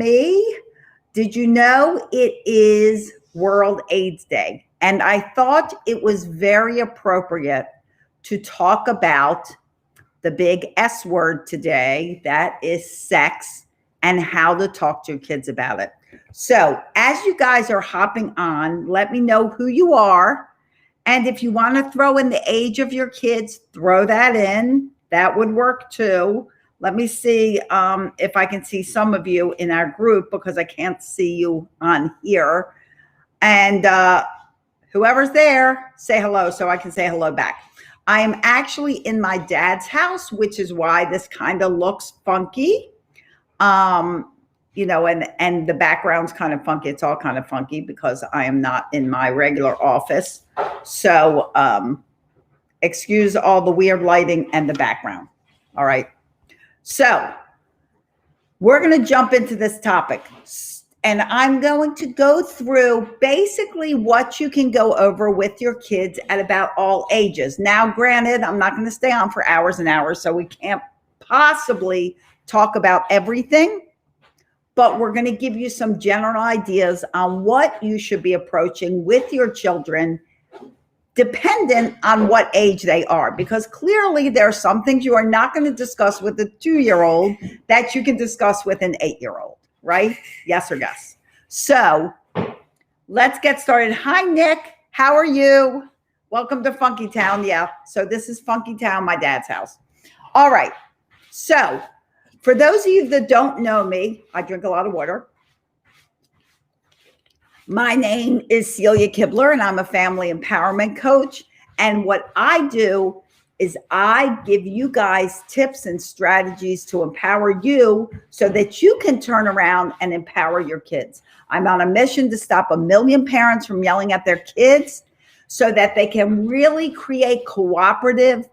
me. Did you know it is World AIDS Day? And I thought it was very appropriate to talk about the big S word today, that is sex, and how to talk to your kids about it. So as you guys are hopping on, let me know who you are. And if you want to throw in the age of your kids, throw that in. That would work too. Let me see if I can see some of you in our group, because I can't see you on here. And whoever's there, say hello so I can say hello back. I am actually in my dad's house, which is why this kind of looks funky. You know, and the background's kind of funky. It's all kind of funky because I am not in my regular office. So excuse all the weird lighting and the background. All right. So we're going to jump into this topic, and I'm going to go through basically what you can go over with your kids at about all ages. Now, granted, I'm not going to stay on for hours and hours, so we can't possibly talk about everything, but we're going to give you some general ideas on what you should be approaching with your children, dependent on what age they are, because clearly there are some things you are not going to discuss with a 2-year-old that you can discuss with an 8-year-old, right? Yes or yes? So let's get started. Hi, Nick. How are you? Welcome to Funky Town. Yeah. So this is Funky Town, my dad's house. All right. So for those of you that don't know me, I drink a lot of water. My name is Celia Kibler, and I'm a family empowerment coach. And what I do is I give you guys tips and strategies to empower you so that you can turn around and empower your kids. I'm on a mission to stop 1 million parents from yelling at their kids so that they can really create cooperative,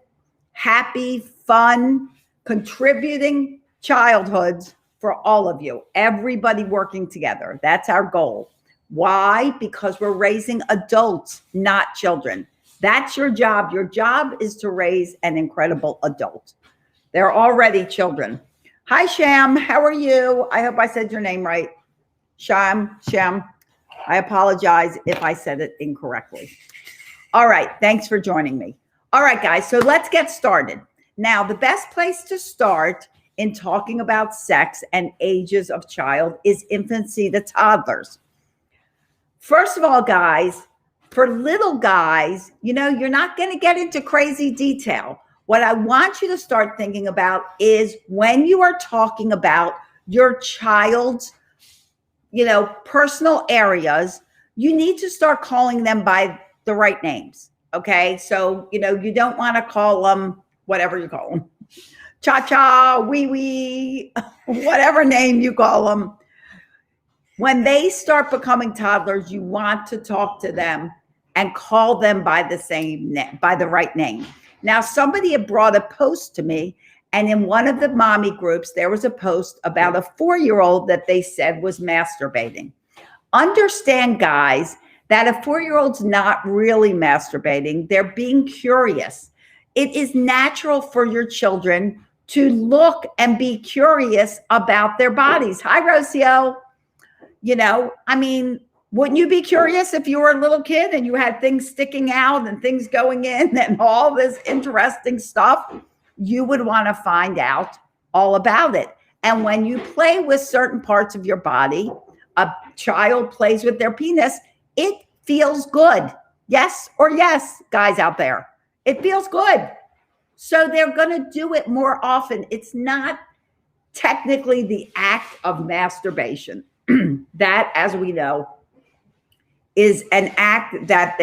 happy, fun, contributing childhoods for all of you, everybody working together. That's our goal. Why? Because we're raising adults, not children. That's your job. Your job is to raise an incredible adult. They're already children. Hi, Sham. How are you? I hope I said your name right. Sham. I apologize if I said it incorrectly. All right. Thanks for joining me. All right, guys. So let's get started. Now, the best place to start in talking about sex and ages of child is infancy to toddlers. First of all, guys, for little guys, you know, you're not going to get into crazy detail. What I want you to start thinking about is when you are talking about your child's, you know, personal areas, you need to start calling them by the right names. Okay. So, you know, you don't want to call them whatever you call them. Cha-cha, wee-wee, whatever name you call them. When they start becoming toddlers, you want to talk to them and call them by the right name. Now, somebody had brought a post to me, and in one of the mommy groups, there was a post about a 4-year-old that they said was masturbating. Understand, guys, that a 4-year-old's not really masturbating. They're being curious. It is natural for your children to look and be curious about their bodies. Hi, Rocio. You know, I mean, wouldn't you be curious if you were a little kid and you had things sticking out and things going in and all this interesting stuff? You would want to find out all about it. And when you play with certain parts of your body, a child plays with their penis, it feels good. Yes or yes, guys out there. It feels good. So they're going to do it more often. It's not technically the act of masturbation. That, as we know, is an act that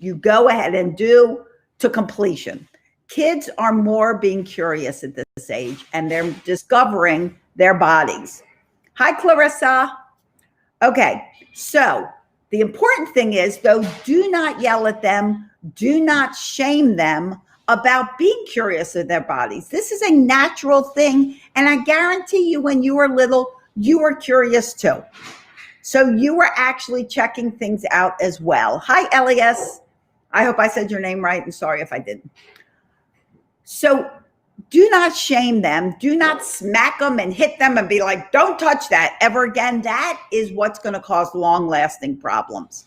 you go ahead and do to completion. Kids are more being curious at this age, and they're discovering their bodies. Hi, Clarissa. Okay, so the important thing is, though, do not yell at them. Do not shame them about being curious of their bodies. This is a natural thing, and I guarantee you when you were little, you were curious too. So you were actually checking things out as well. Hi, Elias. I hope I said your name right, and sorry if I didn't. So Do not shame them. Do not smack them and hit them and be like, don't touch that ever again. That is what's going to cause long-lasting problems.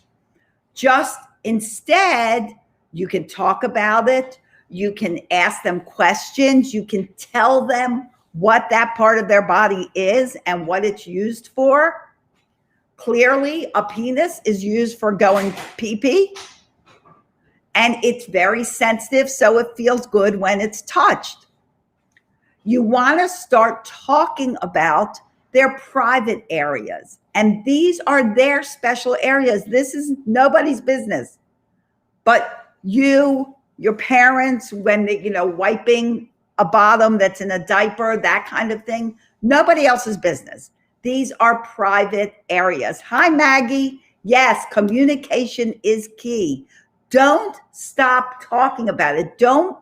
Just instead, you can talk about it. You can ask them questions. You can tell them what that part of their body is and what it's used for. Clearly, a penis is used for going pee-pee, and it's very sensitive, so it feels good when it's touched. You want to start talking about their private areas, and these are their special areas. This is nobody's business, but your parents, when they, wiping a bottom that's in a diaper, that kind of thing, nobody else's business. These are private areas. Hi, Maggie. Yes, communication is key. Don't stop talking about it. Don't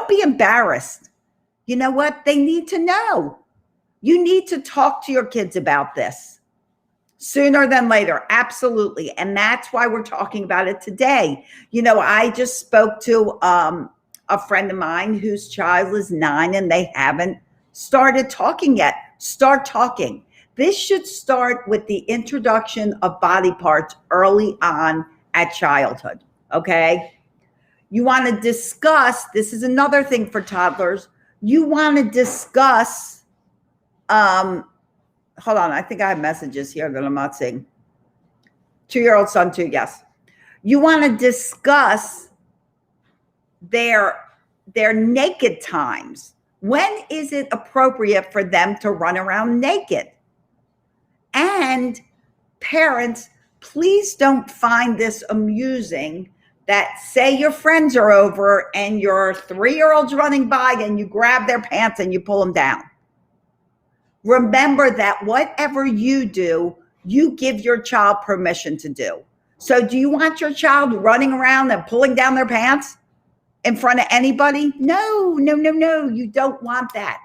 be embarrassed. You know what? They need to know. You need to talk to your kids about this sooner than later. Absolutely. And that's why we're talking about it today. I just spoke to a friend of mine whose child is 9 and they haven't started talking yet. Start talking. This should start with the introduction of body parts early on at childhood. Okay. You want to discuss, this is another thing for toddlers. You want to discuss, hold on, I think I have messages here that I'm not seeing. 2-year-old son too, yes. You want to discuss their naked times. When is it appropriate for them to run around naked? And parents, please don't find this amusing that, say your friends are over and your 3-year-old's running by and you grab their pants and you pull them down. Remember that whatever you do, you give your child permission to do. So do you want your child running around and pulling down their pants in front of anybody? No, you don't want that.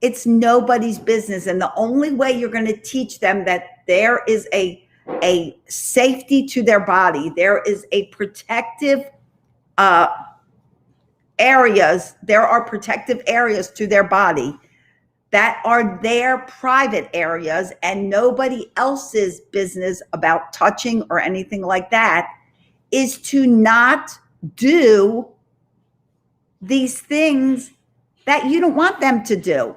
It's nobody's business. And the only way you're going to teach them that there is a safety to their body, there is a protective areas, there are protective areas to their body that are their private areas and nobody else's business about touching or anything like that, is to not do these things that you don't want them to do.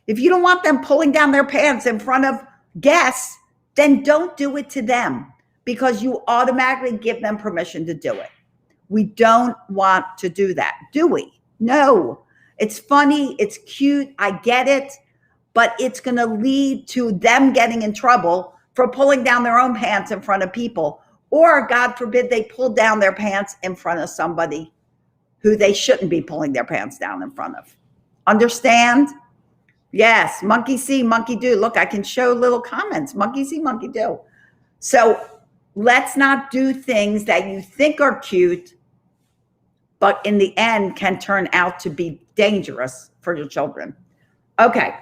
If you don't want them pulling down their pants in front of guests, then don't do it to them because you automatically give them permission to do it. We don't want to do that, do we? No. It's funny, it's cute, I get it, but it's going to lead to them getting in trouble for pulling down their own pants in front of people, or God forbid they pull down their pants in front of somebody who they shouldn't be pulling their pants down in front of. Understand? Yes, monkey see, monkey do. Look, I can show little comments. Monkey see, monkey do. So let's not do things that you think are cute, but in the end can turn out to be dangerous for your children. Okay.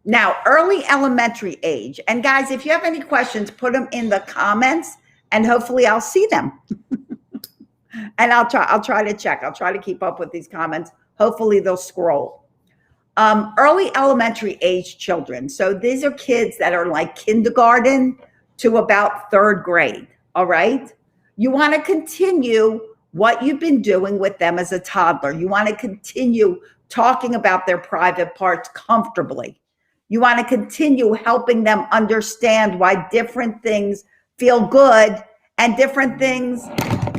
Now, early elementary age. And guys, if you have any questions, put them in the comments and hopefully I'll see them. And I'll try to check. I'll try to keep up with these comments. Hopefully they'll scroll. Early elementary age children. So these are kids that are like kindergarten to about 3rd grade. All right. You want to continue what you've been doing with them as a toddler. You want to continue talking about their private parts comfortably. You want to continue helping them understand why different things feel good and different things,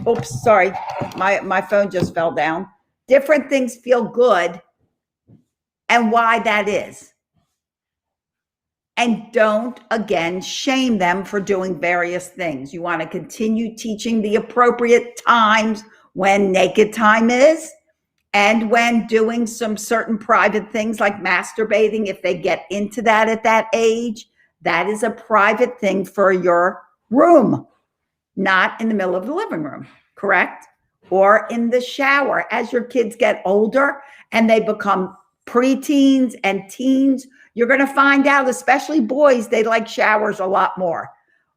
oops, sorry, my phone just fell down. Different things feel good and why that is. And don't, again, shame them for doing various things. You want to continue teaching the appropriate times when naked time is and when doing some certain private things like masturbating. If they get into that at that age, that is a private thing for your room, not in the middle of the living room, correct? Or in the shower. As your kids get older and they become preteens and teens, you're going to find out, especially boys, they like showers a lot more.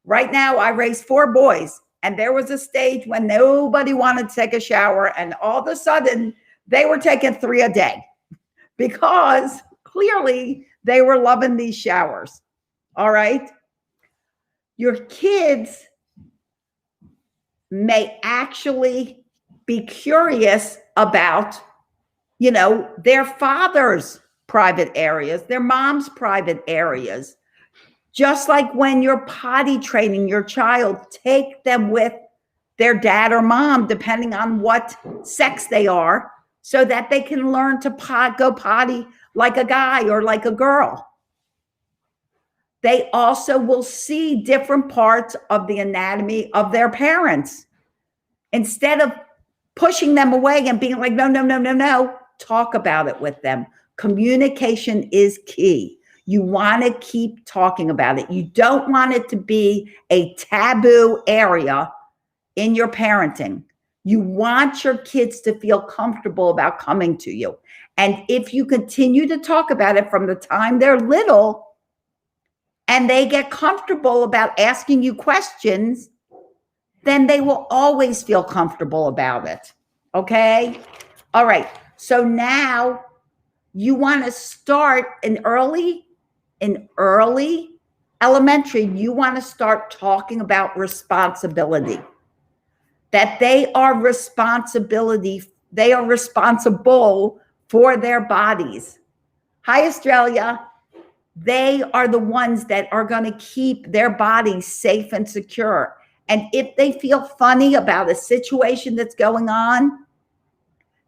Right now, I raised 4 boys, and there was a stage when nobody wanted to take a shower, and all of a sudden, They were taking 3 a day because clearly they were loving these showers. All right. Your kids may actually be curious about, their father's private areas, their mom's private areas. Just like when you're potty training your child, take them with their dad or mom, depending on what sex they are, so that they can learn to go potty like a guy or like a girl. They also will see different parts of the anatomy of their parents. Instead of pushing them away and being like, no, no, no, no, no, talk about it with them. Communication is key. You want to keep talking about it. You don't want it to be a taboo area in your parenting. You want your kids to feel comfortable about coming to you. And if you continue to talk about it from the time they're little and they get comfortable about asking you questions, then they will always feel comfortable about it. Okay? All right. So now you want to start in early elementary, you want to start talking about responsibility. That they are responsible for their bodies. Hi, Australia. They are the ones that are going to keep their bodies safe and secure. And if they feel funny about a situation that's going on,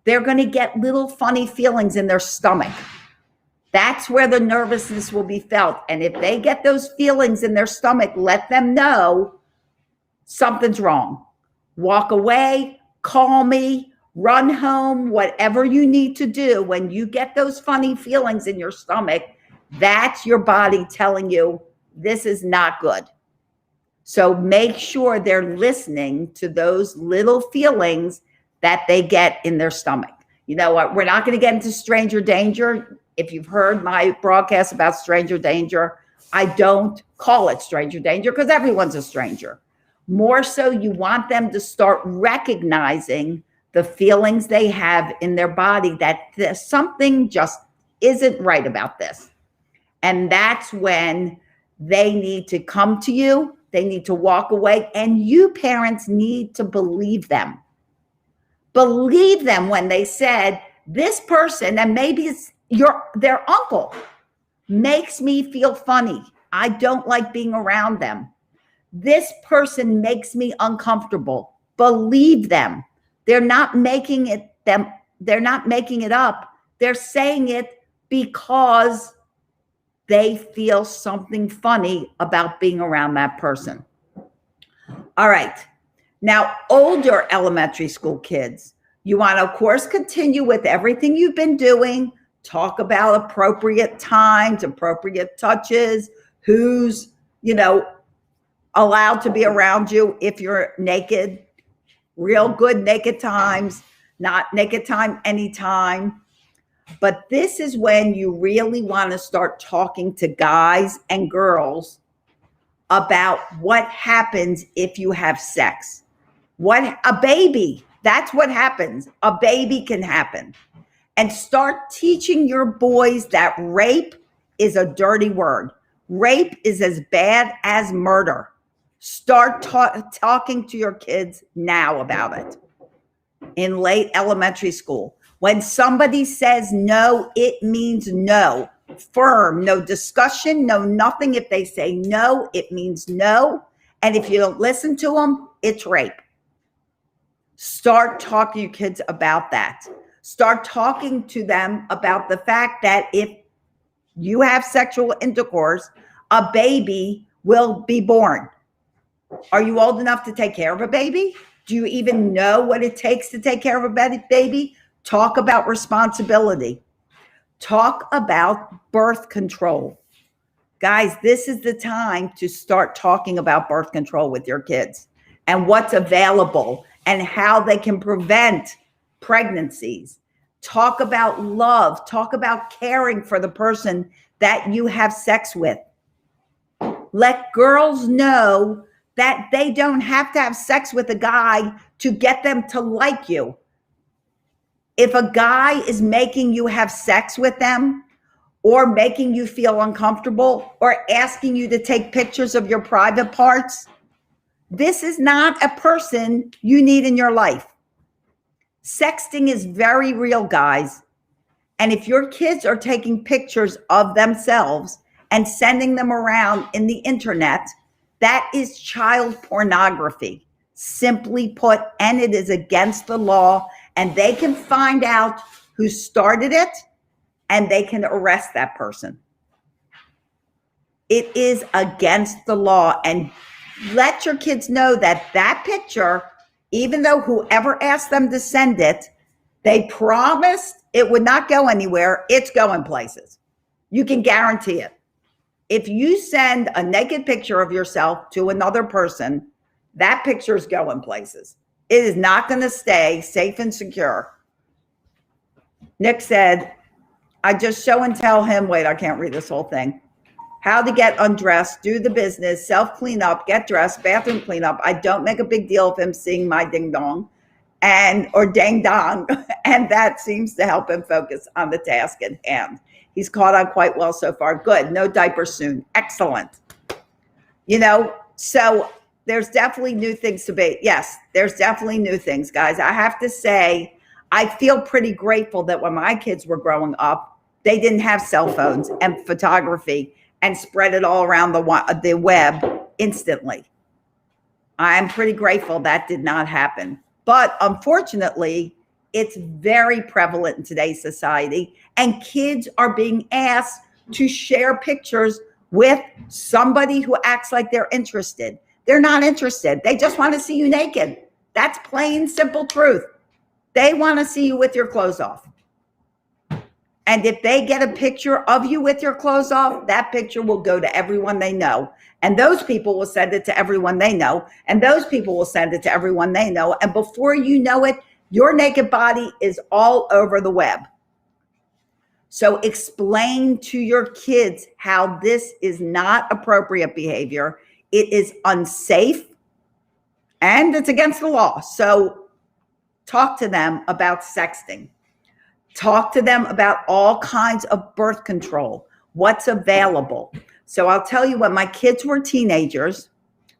they're going to get little funny feelings in their stomach. That's where the nervousness will be felt. And if they get those feelings in their stomach, let them know something's wrong. Walk away, call me, run home, whatever you need to do. When you get those funny feelings in your stomach, that's your body telling you this is not good. So make sure they're listening to those little feelings that they get in their stomach. You know what? We're not going to get into stranger danger. If you've heard my broadcast about stranger danger, I don't call it stranger danger because everyone's a stranger. More so, you want them to start recognizing the feelings they have in their body that something just isn't right about this. And that's when they need to come to you. They need to walk away. And you parents need to believe them. Believe them when they said, this person, and maybe it's their uncle, makes me feel funny. I don't like being around them. This person makes me uncomfortable. Believe them. They're not making it up. They're saying it because they feel something funny about being around that person. All right. Now, older elementary school kids, you want to, of course, continue with everything you've been doing. Talk about appropriate times, appropriate touches, who's, allowed to be around you if you're naked. Real good naked times, not naked time anytime. But this is when you really want to start talking to guys and girls about what happens if you have sex. A baby, that's what happens. A baby can happen. And start teaching your boys that rape is a dirty word. Rape is as bad as murder. Start talking to your kids now about it in late elementary school. When somebody says no, it means no. Firm, no discussion, no nothing. If they say no, it means no. And if you don't listen to them, it's rape. Start talking to your kids about that. Start talking to them about the fact that if you have sexual intercourse, a baby will be born. Are you old enough to take care of a baby? Do you even know what it takes to take care of a baby? Talk about responsibility. Talk about birth control. Guys, this is the time to start talking about birth control with your kids and what's available and how they can prevent pregnancies. Talk about love. Talk about caring for the person that you have sex with. Let girls know that they don't have to have sex with a guy to get them to like you. If a guy is making you have sex with them or making you feel uncomfortable or asking you to take pictures of your private parts, this is not a person you need in your life. Sexting is very real, guys. And if your kids are taking pictures of themselves and sending them around in the internet, that is child pornography, simply put, and it is against the law. And they can find out who started it and they can arrest that person. It is against the law. And let your kids know that that picture, even though whoever asked them to send it, they promised it would not go anywhere, it's going places. You can guarantee it. If you send a naked picture of yourself to another person, that picture is going places. It is not going to stay safe and secure. Nick said, I just show and tell him, wait, I can't read this whole thing. How to get undressed, do the business, self-clean up, get dressed, bathroom cleanup. I don't make a big deal of him seeing my ding dong or dang dong. And that seems to help him focus on the task at hand. He's caught on quite well so far. Good. No diapers soon. Excellent. So there's definitely new things to be. Yes, there's definitely new things, guys. I have to say, I feel pretty grateful that when my kids were growing up, they didn't have cell phones and photography and spread it all around the web instantly. I'm pretty grateful that did not happen. But unfortunately, it's very prevalent in today's society, and kids are being asked to share pictures with somebody who acts like they're interested. They're not interested. They just want to see you naked. That's plain, simple truth. They want to see you with your clothes off. And if they get a picture of you with your clothes off, that picture will go to everyone they know. And those people will send it to everyone they know. And those people will send it to everyone they know. And before you know it, your naked body is all over the web. So explain to your kids how this is not appropriate behavior. It is unsafe and it's against the law. So talk to them about sexting. Talk to them about all kinds of birth control, what's available. So I'll tell you, when my kids were teenagers,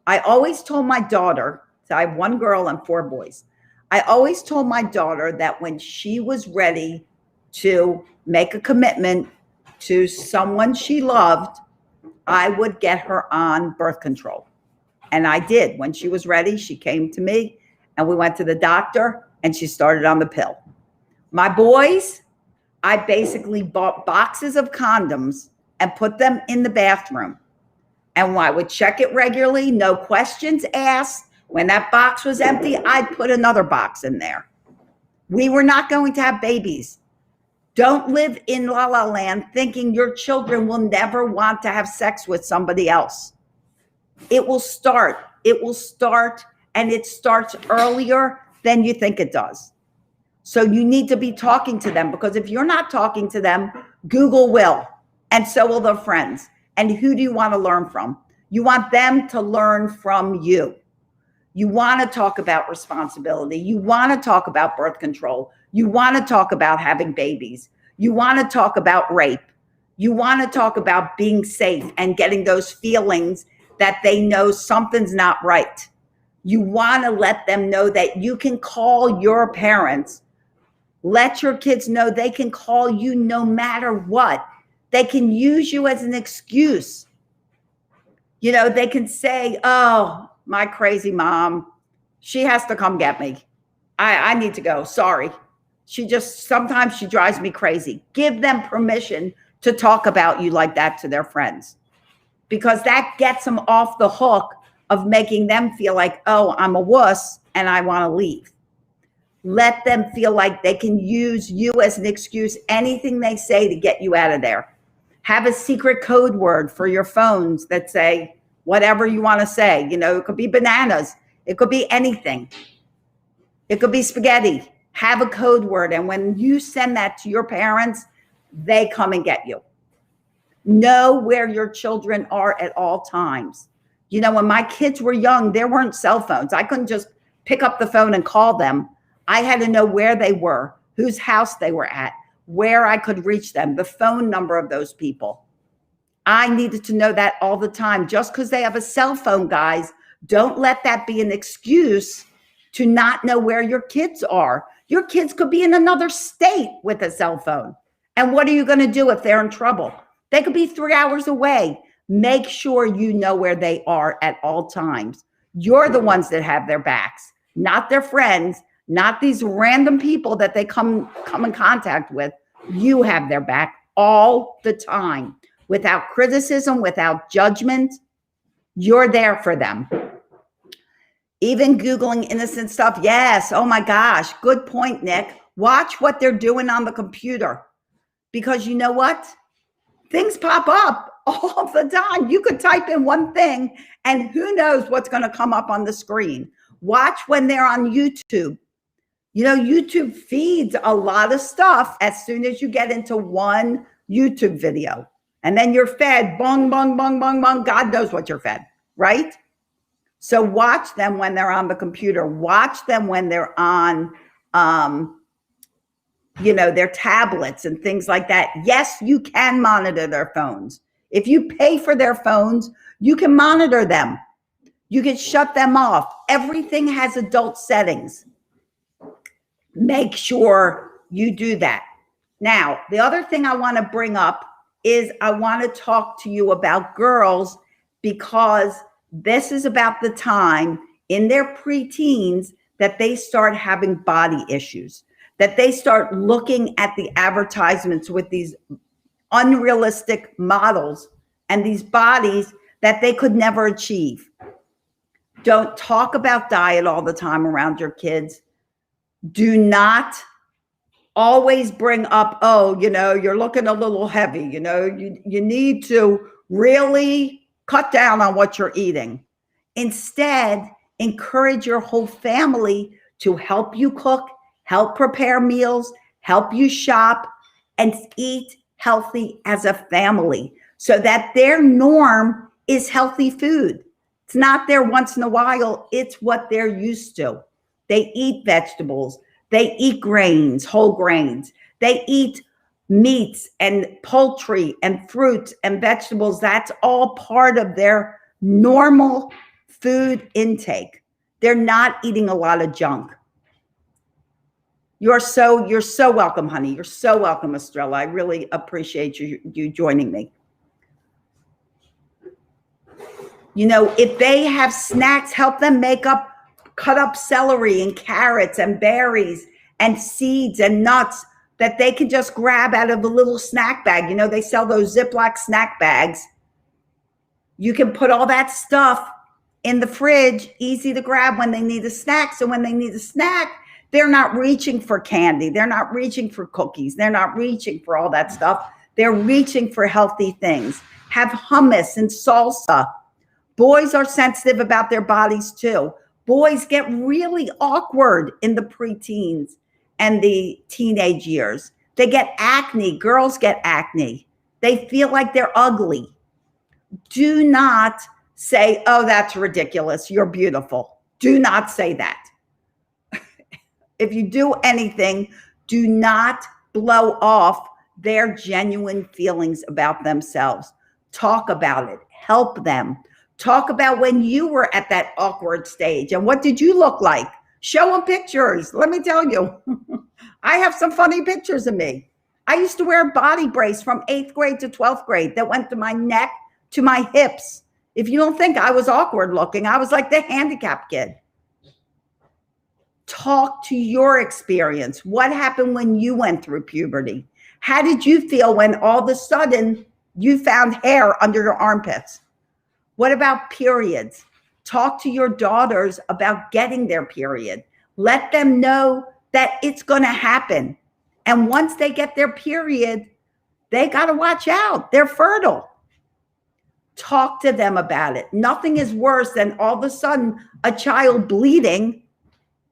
I always told my daughter, so I have one girl and 4 boys. I always told my daughter that when she was ready to make a commitment to someone she loved, I would get her on birth control. And I did. When she was ready, she came to me and we went to the doctor and she started on the pill. My boys, I basically bought boxes of condoms and put them in the bathroom. And I would check it regularly, no questions asked. When that box was empty, I'd put another box in there. We were not going to have babies. Don't live in la la land thinking your children will never want to have sex with somebody else. It will start. It will start, and it starts earlier than you think it does. So you need to be talking to them, because if you're not talking to them, Google will, and so will their friends. And who do you want to learn from? You want them to learn from you. You want to talk about responsibility. You want to talk about birth control. You want to talk about having babies. You want to talk about rape. You want to talk about being safe and getting those feelings that they know something's not right. You want to let them know that you can call your parents. Let your kids know they can call you no matter what. They can use you as an excuse. They can say, oh, my crazy mom, she has to come get me. I need to go. Sorry. Sometimes she drives me crazy. Give them permission to talk about you like that to their friends, because that gets them off the hook of making them feel like, oh, I'm a wuss and I want to leave. Let them feel like they can use you as an excuse, anything they say to get you out of there. Have a secret code word for your phones that say whatever you want to say. It could be bananas. It could be anything. It could be spaghetti. Have a code word. And when you send that to your parents, they come and get you. Know where your children are at all times. When my kids were young, there weren't cell phones. I couldn't just pick up the phone and call them. I had to know where they were, whose house they were at, where I could reach them, the phone number of those people. I needed to know that all the time. Just because they have a cell phone, guys, don't let that be an excuse to not know where your kids are. Your kids could be in another state with a cell phone. And what are you going to do if they're in trouble? They could be 3 hours away. Make sure you know where they are at all times. You're the ones that have their backs, not their friends, not these random people that they come in contact with. You have their back all the time, without criticism, without judgment. You're there for them. Even Googling innocent stuff. Yes. Oh my gosh. Good point, Nick. Watch what they're doing on the computer, because you know what? Things pop up all the time. You could type in one thing and who knows what's going to come up on the screen. Watch when they're on YouTube. You know, YouTube feeds a lot of stuff as soon as you get into one YouTube video. And then you're fed, bong, bong, bong, bong, bong. God knows what you're fed, right? So watch them when they're on the computer. Watch them when they're on, their tablets and things like that. Yes, you can monitor their phones. If you pay for their phones, you can monitor them. You can shut them off. Everything has adult settings. Make sure you do that. Now, the other thing I want to bring up is I want to talk to you about girls, because this is about the time in their preteens that they start having body issues, that they start looking at the advertisements with these unrealistic models and these bodies that they could never achieve. Don't talk about diet all the time around your kids. Do not always bring up, you're looking a little heavy. You need to really cut down on what you're eating. Instead, encourage your whole family to help you cook, help prepare meals, help you shop, and eat healthy as a family, so that their norm is healthy food. It's not their once in a while, it's what they're used to. They eat vegetables, they eat grains, whole grains, they eat meats and poultry and fruits and vegetables. That's all part of their normal food intake. They're not eating a lot of junk. You're so welcome, honey. You're so welcome, Estrella. I really appreciate you joining me. If they have snacks, help them cut up celery and carrots and berries and seeds and nuts that they can just grab out of a little snack bag. They sell those Ziploc snack bags. You can put all that stuff in the fridge, easy to grab when they need a snack. So when they need a snack, they're not reaching for candy. They're not reaching for cookies. They're not reaching for all that stuff. They're reaching for healthy things. Have hummus and salsa. Boys are sensitive about their bodies too. Boys get really awkward in the preteens and the teenage years. They get acne. Girls get acne. They feel like they're ugly. Do not say, oh, that's ridiculous. You're beautiful. Do not say that. If you do anything, do not blow off their genuine feelings about themselves. Talk about it. Help them. Talk about when you were at that awkward stage and what did you look like? Show them pictures. Let me tell you, I have some funny pictures of me. I used to wear a body brace from 8th grade to 12th grade that went to my neck to my hips. If you don't think I was awkward looking, I was like the handicapped kid. Talk to your experience. What happened when you went through puberty? How did you feel when all of a sudden you found hair under your armpits? What about periods? Talk to your daughters about getting their period. Let them know that it's going to happen. And once they get their period, they got to watch out. They're fertile. Talk to them about it. Nothing is worse than all of a sudden a child bleeding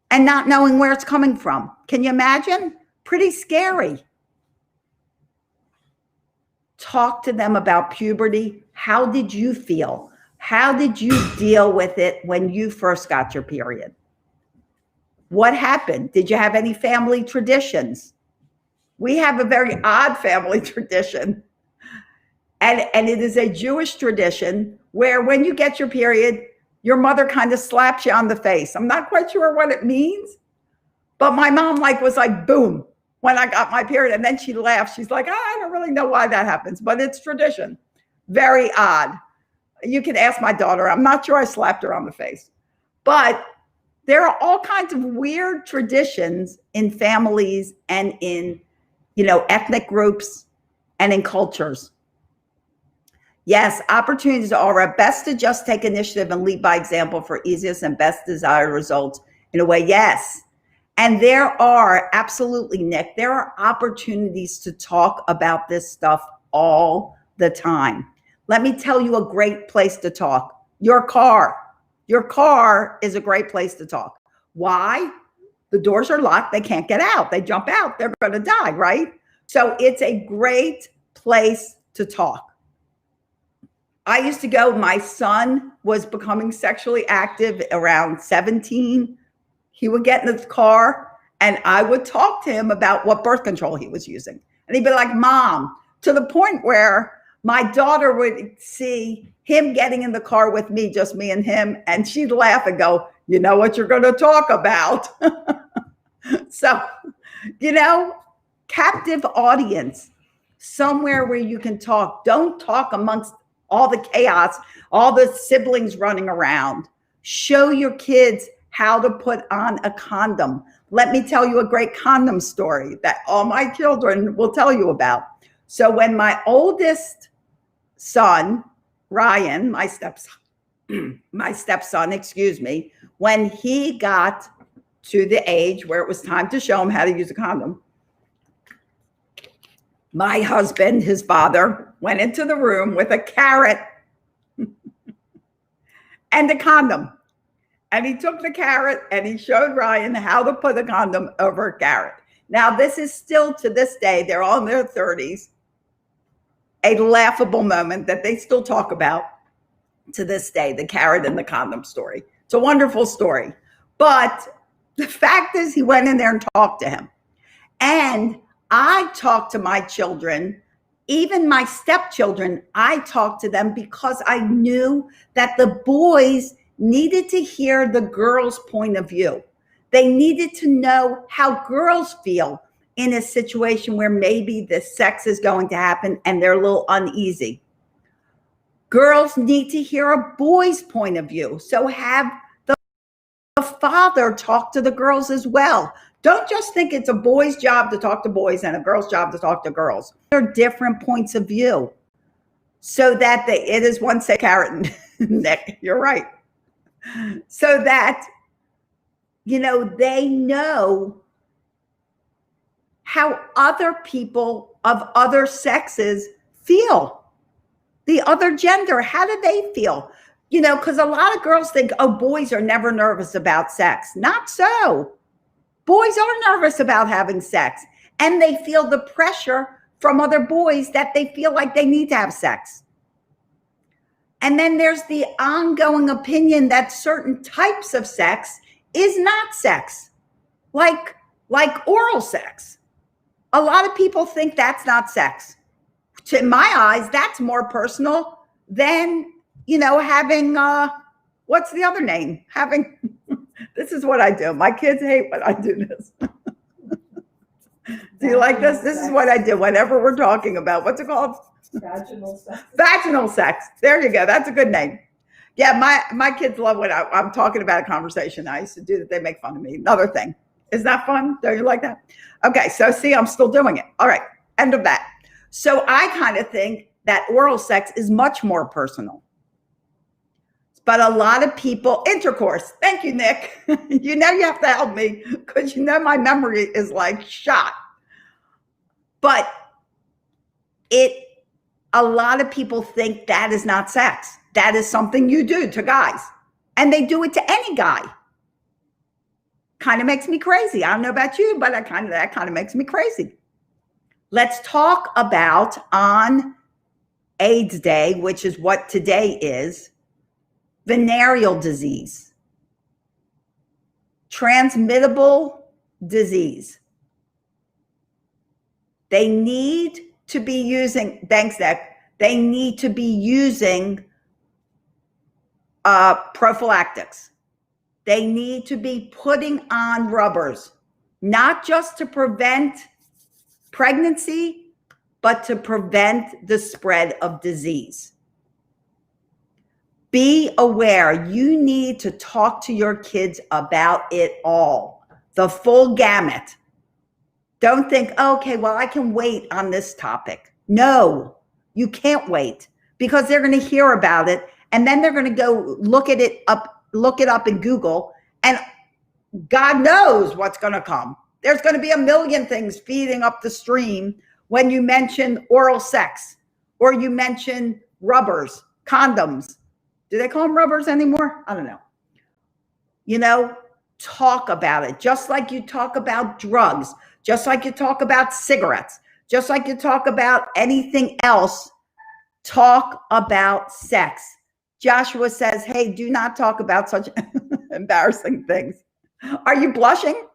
and not knowing where it's coming from. Can you imagine? Pretty scary. Talk to them about puberty. How did you feel? How did you deal with it when you first got your period? What happened? Did you have any family traditions? We have a very odd family tradition. And it is a Jewish tradition where when you get your period, your mother kind of slaps you on the face. I'm not quite sure what it means, but my mom was like, boom, when I got my period. And then she laughed. She's like, I don't really know why that happens, but it's tradition. Very odd. You can ask my daughter. I'm not sure I slapped her on the face. But there are all kinds of weird traditions in families and in, ethnic groups and in cultures. Yes, opportunities are at best to just take initiative and lead by example for easiest and best desired results in a way. Yes. And there are, absolutely, Nick, there are opportunities to talk about this stuff all the time. Let me tell you a great place to talk. Your car. Your car is a great place to talk. Why? The doors are locked. They can't get out. They jump out. They're going to die, right? So it's a great place to talk. I used to go, my son was becoming sexually active around 17. He would get in the car and I would talk to him about what birth control he was using. And he'd be like, Mom, to the point where my daughter would see him getting in the car with me, just me and him, and she'd laugh and go, you know what you're going to talk about. So, captive audience, somewhere where you can talk. Don't talk amongst all the chaos, all the siblings running around. Show your kids how to put on a condom. Let me tell you a great condom story that all my children will tell you about. So when my oldest son, Ryan, my stepson, when he got to the age where it was time to show him how to use a condom, my husband, his father, went into the room with a carrot and a condom. And he took the carrot and he showed Ryan how to put a condom over a carrot. Now, this is still to this day, they're all in their 30s, a laughable moment that they still talk about to this day, the carrot and the condom story. It's a wonderful story. But the fact is, he went in there and talked to him. And I talk to my children, even my stepchildren, I talk to them because I knew that the boys needed to hear the girls' point of view. They needed to know how girls feel in a situation where maybe the sex is going to happen and they're a little uneasy. Girls need to hear a boy's point of view. So have the father talk to the girls as well. Don't just think it's a boy's job to talk to boys and a girl's job to talk to girls. They're different points of view. So that it is one say carrot, Nick, you're right. So that, they know how other people of other sexes feel. The other gender, how do they feel? Because a lot of girls think, oh, boys are never nervous about sex. Not so. Boys are nervous about having sex, and they feel the pressure from other boys that they feel like they need to have sex. And then there's the ongoing opinion that certain types of sex is not sex, like oral sex. A lot of people think that's not sex. To my eyes, that's more personal than, having, what's the other name? This is what I do. My kids hate when I do this. Do you like this? This is what I do whenever we're talking about, what's it called? Vaginal sex. Vaginal sex. There you go. That's a good name. Yeah, my kids love when I'm talking about a conversation I used to do that. They make fun of me. Another thing. Isn't that fun? Don't you like that? Okay, so see, I'm still doing it. All right, end of that. So I kind of think that oral sex is much more personal. But a lot of people, intercourse. Thank you, Nick. You have to help me because my memory is like shot. But a lot of people think that is not sex. That is something you do to guys. And they do it to any guy. Kind of makes me crazy. I don't know about you, but that kind of makes me crazy. Let's talk about on AIDS Day, which is what today is, venereal disease, transmittable disease. They need to be using, thanks, Nick. They need to be using prophylactics. They need to be putting on rubbers, not just to prevent pregnancy, but to prevent the spread of disease. Be aware. You need to talk to your kids about it all, the full gamut. Don't think, oh, okay, well, I can wait on this topic. No, you can't wait, because they're going to hear about it, and then they're going to go look it up in Google, and God knows what's going to come. There's going to be a million things feeding up the stream when you mention oral sex, or you mention rubbers, condoms. Do they call them rubbers anymore? I don't know. You know, talk about it. Just like you talk about drugs, just like you talk about cigarettes, just like you talk about anything else, talk about sex. Joshua says, hey, do not talk about such embarrassing things. Are you blushing?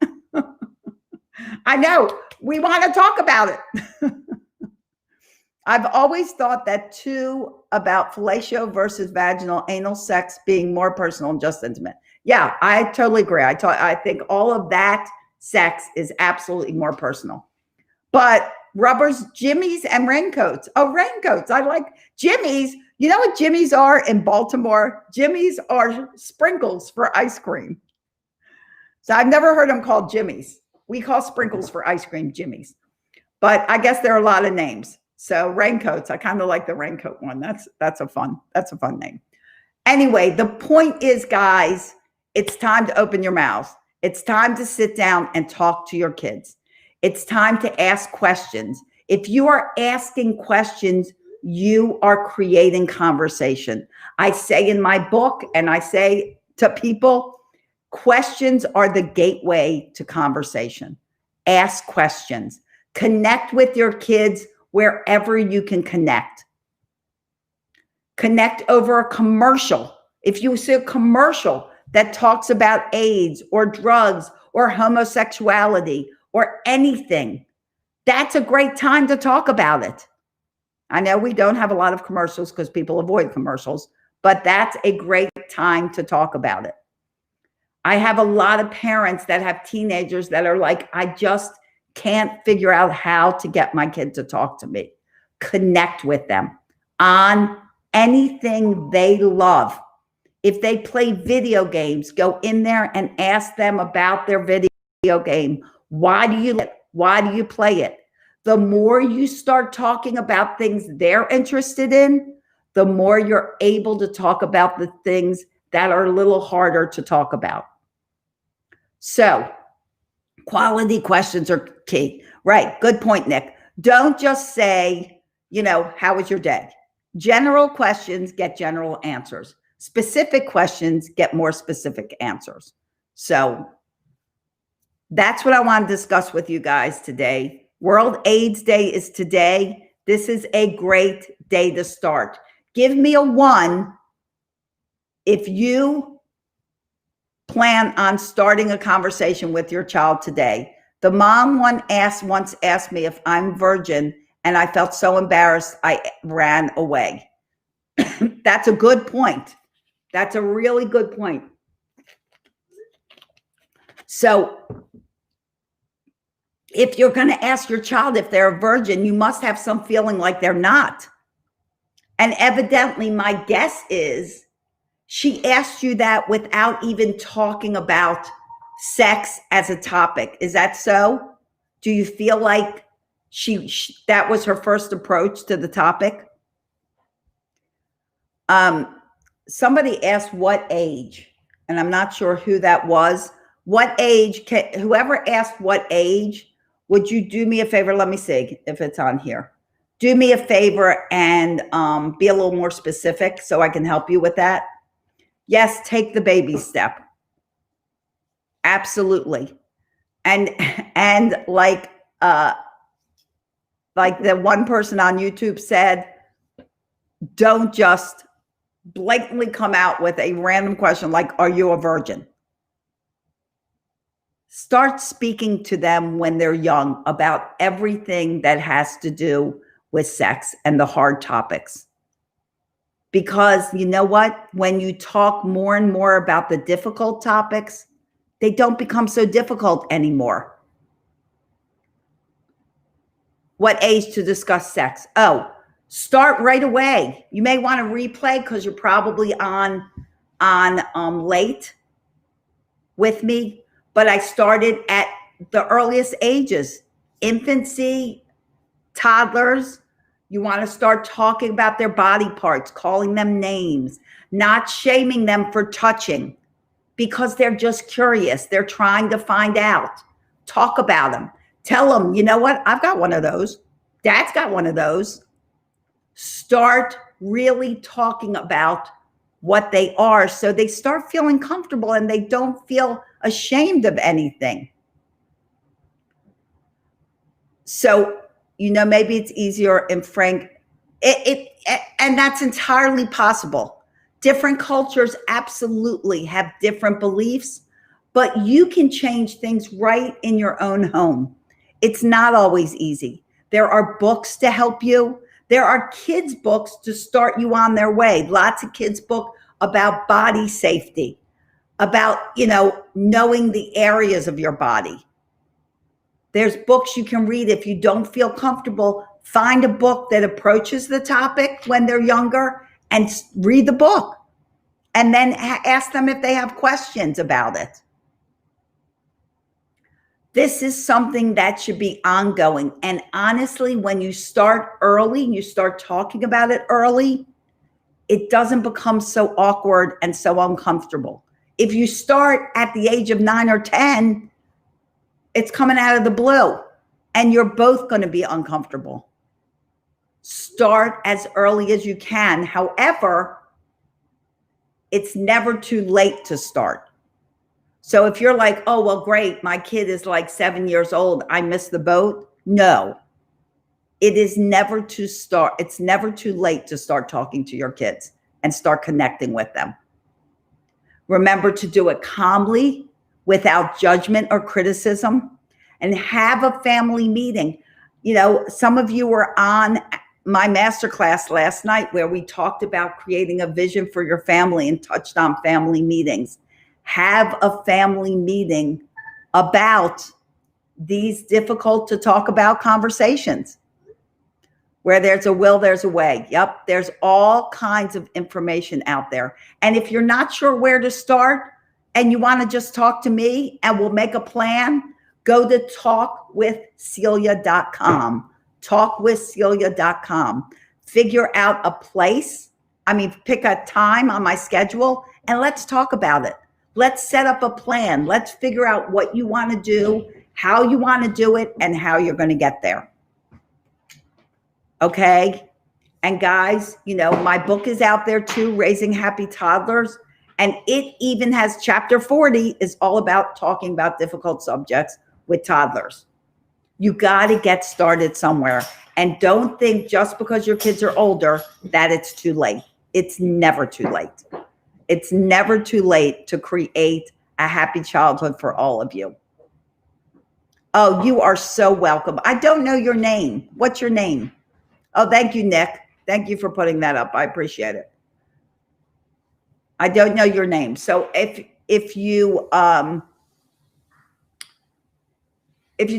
I know. We want to talk about it. I've always thought that too, about fellatio versus vaginal anal sex being more personal and just intimate. Yeah, I totally agree. I think all of that sex is absolutely more personal. But rubbers, jimmies, and raincoats. Oh, raincoats. I like jimmies. You know what jimmies are in Baltimore? Jimmies are sprinkles for ice cream. So I've never heard them called jimmies. We call sprinkles for ice cream jimmies. But I guess there are a lot of names. So raincoats, I kind of like the raincoat one. That's a fun name. Anyway, the point is, guys, it's time to open your mouths. It's time to sit down and talk to your kids. It's time to ask questions. If you are asking questions, you are creating conversation. I say in my book, and I say to people, questions are the gateway to conversation. Ask questions. Connect with your kids wherever you can connect. Connect over a commercial. If you see a commercial that talks about AIDS or drugs or homosexuality or anything, that's a great time to talk about it. I know we don't have a lot of commercials because people avoid commercials, but that's a great time to talk about it. I have a lot of parents that have teenagers that are like, I just can't figure out how to get my kid to talk to me. Connect with them on anything they love. If they play video games, go in there and ask them about their video game. Why do you play it? The more you start talking about things they're interested in, the more you're able to talk about the things that are a little harder to talk about. So, quality questions are key. Right. Good point, Nick. Don't just say, how was your day? General questions get general answers. Specific questions get more specific answers. So that's what I want to discuss with you guys today. World AIDS Day is today. This is a great day to start. Give me a 1 if you plan on starting a conversation with your child today. The mom once asked me if I'm virgin, and I felt so embarrassed I ran away. That's a good point. That's a really good point. So if you're going to ask your child if they're a virgin, you must have some feeling like they're not. And evidently, my guess is she asked you that without even talking about sex as a topic. Is that so? Do you feel like that was her first approach to the topic? Somebody asked what age, and I'm not sure who that was. What age, whoever asked what age, would you do me a favor? Let me see if it's on here. Do me a favor and be a little more specific so I can help you with that. Yes, take the baby step. Absolutely. And like the one person on YouTube said, don't just blatantly come out with a random question like, are you a virgin? Start speaking to them when they're young about everything that has to do with sex and the hard topics. Because you know what? When you talk more and more about the difficult topics, they don't become so difficult anymore. What age to discuss sex? Oh, start right away. You may want to replay because you're probably on late with me, but I started at the earliest ages, infancy, toddlers. You want to start talking about their body parts, calling them names, not shaming them for touching because they're just curious. They're trying to find out. Talk about them. Tell them, you know what? I've got one of those. Dad's got one of those. Start really talking about what they are so they start feeling comfortable and they don't feel ashamed of anything. So, you know, maybe it's easier and frank. And that's entirely possible. Different cultures absolutely have different beliefs, but you can change things right in your own home. It's not always easy. There are books to help you. There are kids' books to start you on their way. Lots of kids' books about body safety, about, you know, knowing the areas of your body. There's books you can read if you don't feel comfortable. Find a book that approaches the topic when they're younger and read the book. And then ask them if they have questions about it. This is something that should be ongoing. And honestly, when you start early, you start talking about it early, it doesn't become so awkward and so uncomfortable. If you start at the age of 9 or 10, it's coming out of the blue and you're both going to be uncomfortable. Start as early as you can. However, it's never too late to start. So if you're like, oh, well, great, my kid is like 7 years old, I missed the boat. No, it is never to start. It's never too late to start talking to your kids and start connecting with them. Remember to do it calmly, without judgment or criticism, and have a family meeting. You know, some of you were on my masterclass last night where we talked about creating a vision for your family and touched on family meetings. Have a family meeting about these difficult to talk about conversations. Where there's a will, there's a way. Yep, there's all kinds of information out there. And if you're not sure where to start and you want to just talk to me and we'll make a plan, go to talkwithcelia.com. Talkwithcelia.com. Figure out a place. Pick a time on my schedule and let's talk about it. Let's set up a plan. Let's figure out what you want to do, how you want to do it, and how you're going to get there. Okay? And guys, you know, my book is out there too, Raising Happy Toddlers. And it even has chapter 40 is all about talking about difficult subjects with toddlers. You got to get started somewhere. And don't think just because your kids are older that it's too late. It's never too late. It's never too late to create a happy childhood for all of you. Oh, you are so welcome. I don't know your name. What's your name? Oh, thank you, Nick. Thank you for putting that up. I appreciate it. I don't know your name. So if you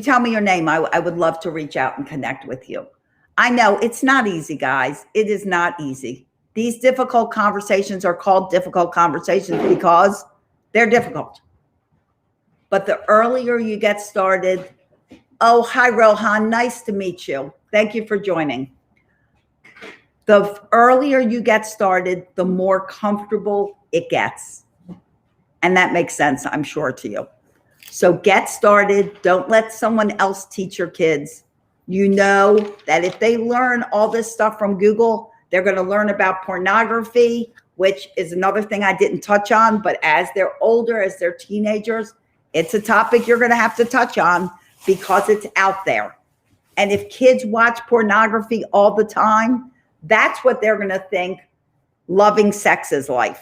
tell me your name, I would love to reach out and connect with you. I know it's not easy, guys. It is not easy. These difficult conversations are called difficult conversations because they're difficult. But the earlier you get started, oh, hi, Rohan. Nice to meet you. Thank you for joining. The earlier you get started, the more comfortable it gets. And that makes sense, I'm sure, to you. So get started. Don't let someone else teach your kids. You know that if they learn all this stuff from Google, they're going to learn about pornography, which is another thing I didn't touch on. But as they're older, as they're teenagers, it's a topic you're going to have to touch on because it's out there. And if kids watch pornography all the time, that's what they're going to think loving sex is like,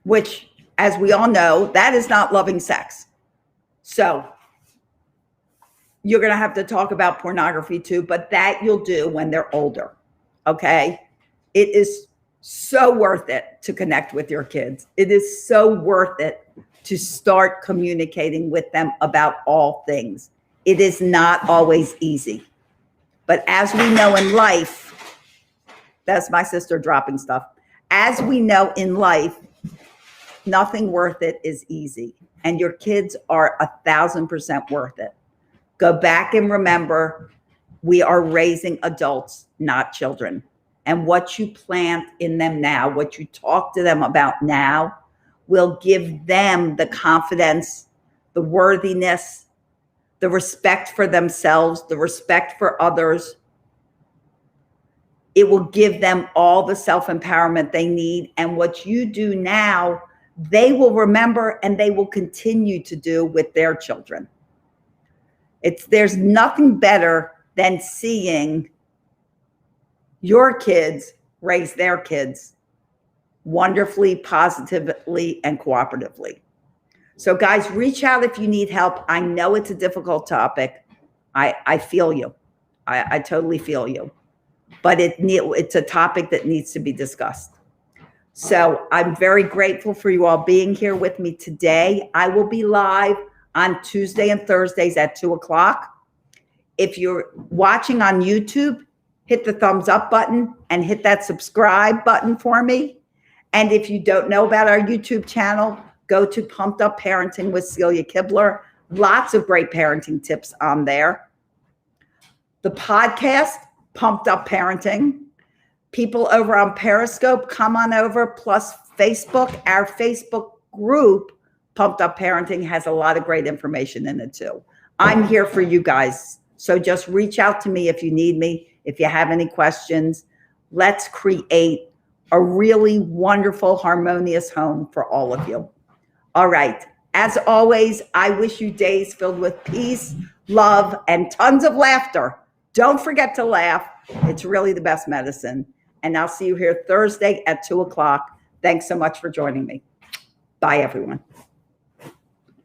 which as we all know, that is not loving sex. So you're going to have to talk about pornography too, but that you'll do when they're older. Okay. It is so worth it to connect with your kids. It is so worth it to start communicating with them about all things. It is not always easy. But as we know in life, that's my sister dropping stuff. As we know in life, nothing worth it is easy. And your kids are 1,000% worth it. Go back and remember, we are raising adults, not children. And what you plant in them now, what you talk to them about now, will give them the confidence, the worthiness, the respect for themselves, the respect for others. It will give them all the self-empowerment they need. And what you do now, they will remember and they will continue to do with their children. There's nothing better than seeing your kids raise their kids wonderfully, positively, and cooperatively. So guys, reach out if you need help. I know it's a difficult topic. I feel you. I totally feel you. But it's a topic that needs to be discussed. So I'm very grateful for you all being here with me today. I will be live on Tuesday and Thursdays at 2:00. If you're watching on YouTube, hit the thumbs up button and hit that subscribe button for me. And if you don't know about our YouTube channel, go to Pumped Up Parenting with Celia Kibler. Lots of great parenting tips on there. The podcast, Pumped Up Parenting. People over on Periscope, come on over. Plus Facebook, our Facebook group, Pumped Up Parenting, has a lot of great information in it too. I'm here for you guys. So just reach out to me if you need me, if you have any questions. Let's create a really wonderful, harmonious home for all of you. All right. As always, I wish you days filled with peace, love, and tons of laughter. Don't forget to laugh. It's really the best medicine. And I'll see you here Thursday at 2:00. Thanks so much for joining me. Bye, everyone.